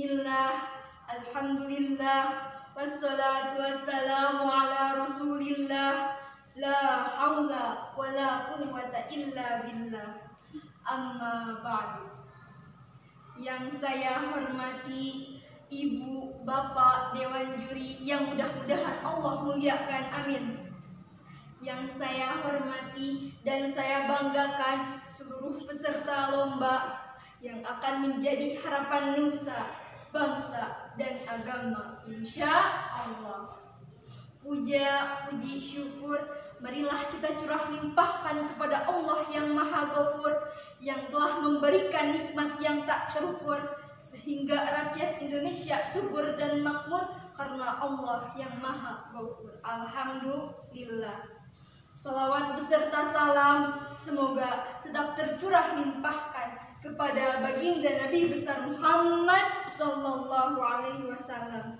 Bismillah, Alhamdulillah, wassalatu wassalamu ala Rasulillah, la haula wa la quwwata illa billah. Amma ba'du. Yang saya hormati Ibu, Bapak, Dewan Juri yang mudah-mudahan Allah muliakan, amin. Yang saya hormati dan saya banggakan seluruh peserta lomba yang akan menjadi harapan nusa, bangsa, dan agama, insya Allah. Puja, puji, syukur, marilah kita curah limpahkan kepada Allah yang Maha Ghafur, yang telah memberikan nikmat yang tak terukur, sehingga rakyat Indonesia subur dan makmur karena Allah yang Maha Ghafur. Alhamdulillah. Salawat beserta salam semoga tetap tercurah limpahkan kepada baginda Nabi besar Muhammad sallallahu alaihi wasallam.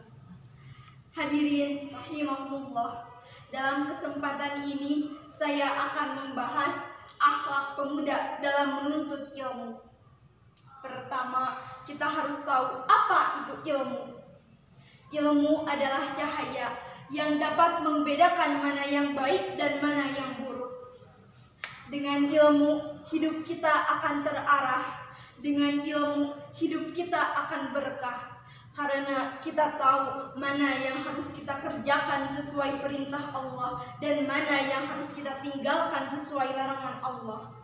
Hadirin rahimakumullah, dalam kesempatan ini saya akan membahas akhlak pemuda dalam menuntut ilmu. Pertama, kita harus tahu apa itu ilmu. Ilmu adalah cahaya yang dapat membedakan mana yang baik dan mana yang buruk. Dengan ilmu, hidup kita akan terarah. Dengan ilmu, hidup kita akan berkah. Karena kita tahu mana yang harus kita kerjakan sesuai perintah Allah dan mana yang harus kita tinggalkan sesuai larangan Allah.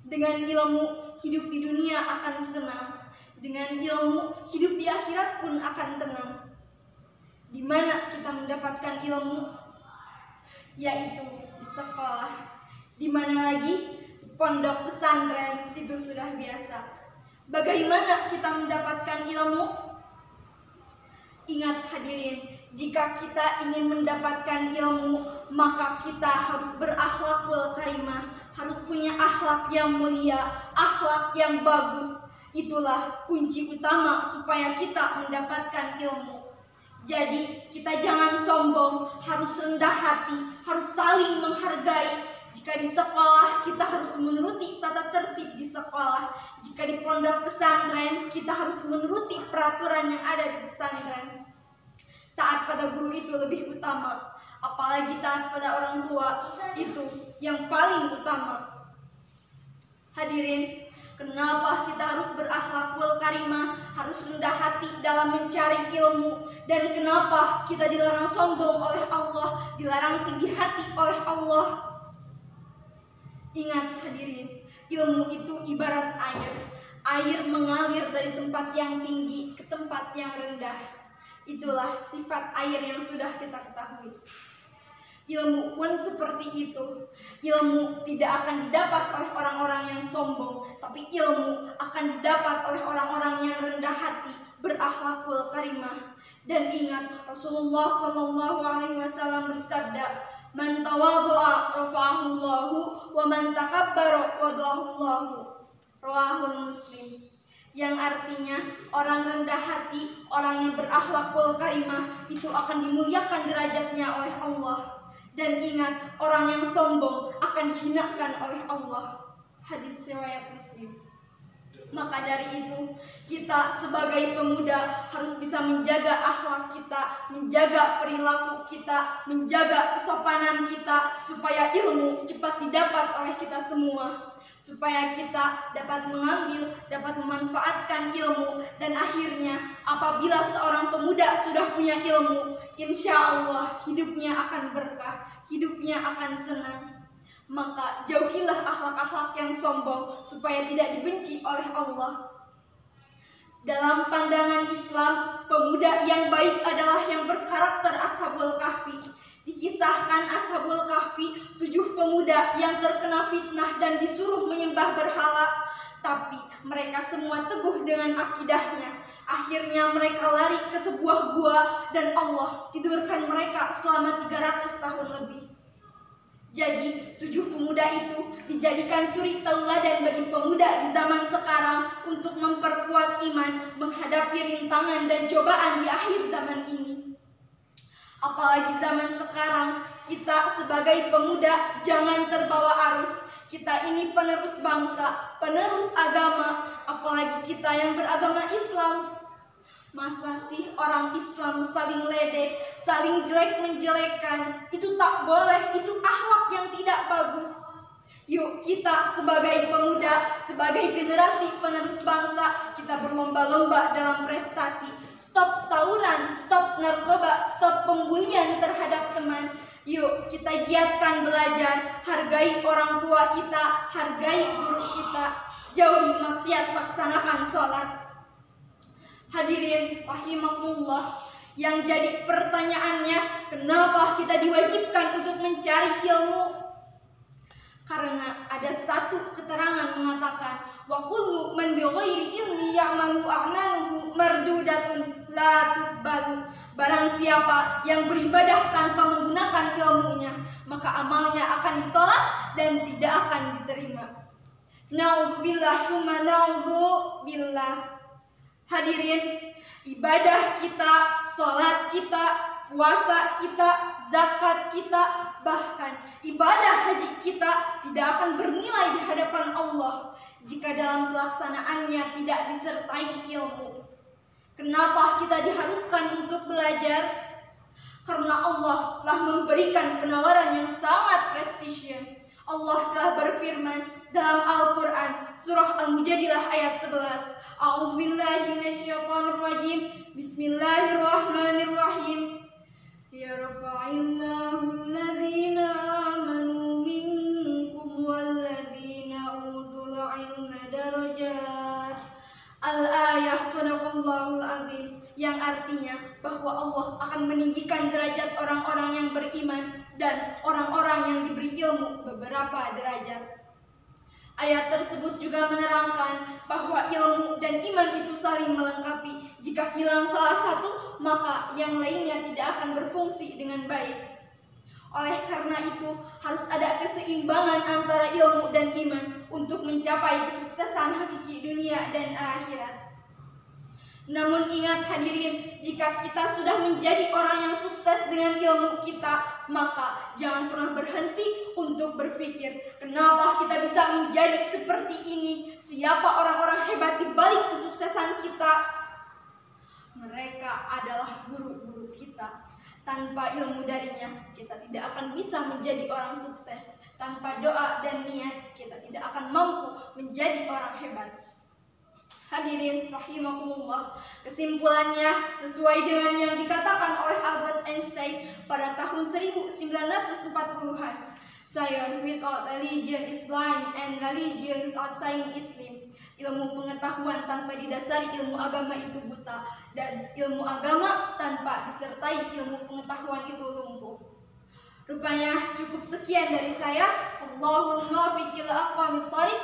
Dengan ilmu, hidup di dunia akan senang. Dengan ilmu, hidup di akhirat pun akan tenang. Di mana kita mendapatkan ilmu? Yaitu di sekolah. Di mana lagi? Pondok pesantren, itu sudah biasa. Bagaimana kita mendapatkan ilmu? Ingat hadirin, jika kita ingin mendapatkan ilmu, maka kita harus berakhlakul karimah, harus punya akhlak yang mulia, akhlak yang bagus. Itulah kunci utama supaya kita mendapatkan ilmu. Jadi kita jangan sombong, harus rendah hati, harus saling menghargai. Jika di sekolah kita harus menuruti tata tertib di sekolah. Jika di pondok pesantren kita harus menuruti peraturan yang ada di pesantren. Taat pada guru itu lebih utama, apalagi taat pada orang tua itu yang paling utama. Hadirin, kenapa kita harus berakhlakul karimah, harus rendah hati dalam mencari ilmu, dan kenapa kita dilarang sombong oleh Allah, dilarang tinggi hati oleh Allah? Ingat hadirin, ilmu itu ibarat air. Air mengalir dari tempat yang tinggi ke tempat yang rendah. Itulah sifat air yang sudah kita ketahui. Ilmu pun seperti itu. Ilmu tidak akan didapat oleh orang-orang yang sombong, tapi ilmu akan didapat oleh orang-orang yang rendah hati, berakhlakul karimah. Dan ingat, Rasulullah SAW bersabda, "Man tawadhu'a rafa'ahullahu wa man takabbara wada'ahullahu." Rawahul Muslim. Yang artinya orang rendah hati, orang yang berakhlakul karimah itu akan dimuliakan derajatnya oleh Allah. Dan ingat, orang yang sombong akan dihinakan oleh Allah. Hadis riwayat Muslim. Maka dari itu, kita sebagai pemuda harus bisa menjaga akhlak kita, menjaga perilaku kita, menjaga kesopanan kita, supaya ilmu cepat didapat oleh kita semua, supaya kita dapat mengambil, dapat memanfaatkan ilmu, dan akhirnya apabila seorang pemuda sudah punya ilmu, insya Allah hidupnya akan berkah, hidupnya akan senang. Maka jauhilah akhlak-akhlak yang sombong supaya tidak dibenci oleh Allah. Dalam pandangan Islam, pemuda yang baik adalah yang berkarakter Ashabul Kahfi. Dikisahkan Ashabul Kahfi, 7 pemuda yang terkena fitnah dan disuruh menyembah berhala, tapi mereka semua teguh dengan akidahnya. Akhirnya mereka lari ke sebuah gua dan Allah tidurkan mereka selama 300 tahun lebih. Jadi 7 pemuda itu dijadikan suri tauladan bagi pemuda di zaman sekarang untuk memperkuat iman menghadapi rintangan dan cobaan di akhir zaman ini. Apalagi zaman sekarang, kita sebagai pemuda jangan terbawa arus. Kita ini penerus bangsa, penerus agama, apalagi kita yang beragama Islam. Masa sih orang Islam saling ledek, saling jelek-menjelekan? Itu tak boleh, itu akhlak yang tidak bagus. Yuk kita sebagai pemuda, sebagai generasi penerus bangsa, kita berlomba-lomba dalam prestasi. Stop tawuran, stop narkoba, stop pembulian terhadap teman. Yuk kita giatkan belajar, hargai orang tua kita, hargai guru kita, jauhi maksiat, laksanakan sholat. Hadirin rahimakumullah, yang jadi pertanyaannya, kenapa kita diwajibkan untuk mencari ilmu? Karena ada satu keterangan mengatakan, wa kullu man bi ghairi ilmi ya'malu a'maluhu mardudatun la tuqbalu. Barang siapa yang beribadah tanpa menggunakan ilmunya, maka amalnya akan ditolak dan tidak akan diterima. Na'udzubillah tsumma na'udzubillah. Hadirin, ibadah kita, sholat kita, puasa kita, zakat kita, bahkan ibadah haji kita tidak akan bernilai di hadapan Allah jika dalam pelaksanaannya tidak disertai ilmu. Kenapa kita diharuskan untuk belajar? Karena Allah telah memberikan penawaran yang sangat prestisius. Allah telah berfirman dalam Al-Quran, surah Al-Mujadilah ayat 11. A'udzubillahi minasyaitonirrajim. Bismillahirrahmanirrahim. Yarfa'illahu alladhina amanu minkum walladhina utul ilma darajat. Al-ayah sadaqallahul azim, yang artinya bahwa Allah akan meninggikan derajat orang-orang yang beriman dan orang-orang yang diberi ilmu beberapa derajat. Ayat tersebut juga menerangkan bahwa ilmu dan iman itu saling melengkapi. Jika hilang salah satu, maka yang lainnya tidak akan berfungsi dengan baik. Oleh karena itu, harus ada keseimbangan antara ilmu dan iman untuk mencapai kesuksesan hakiki dunia dan akhirat. Namun ingat hadirin, jika kita sudah menjadi orang yang sukses dengan ilmu kita, maka jangan pernah berhenti untuk berpikir, kenapa kita bisa menjadi seperti ini? Siapa orang-orang hebat di balik kesuksesan kita? Mereka adalah guru-guru kita. Tanpa ilmu darinya, kita tidak akan bisa menjadi orang sukses. Tanpa doa dan niat, kita tidak akan mampu menjadi orang hebat. Hadirin rahimakumullah, kesimpulannya sesuai dengan yang dikatakan oleh Albert Einstein pada tahun 1940-an. Science without religion is blind and religion without science is dim. Ilmu pengetahuan tanpa didasari ilmu agama itu buta, dan ilmu agama tanpa disertai ilmu pengetahuan itu lumpuh. Rupanya cukup sekian dari saya. Allahul muwaffiq ila aqwamit thoriq.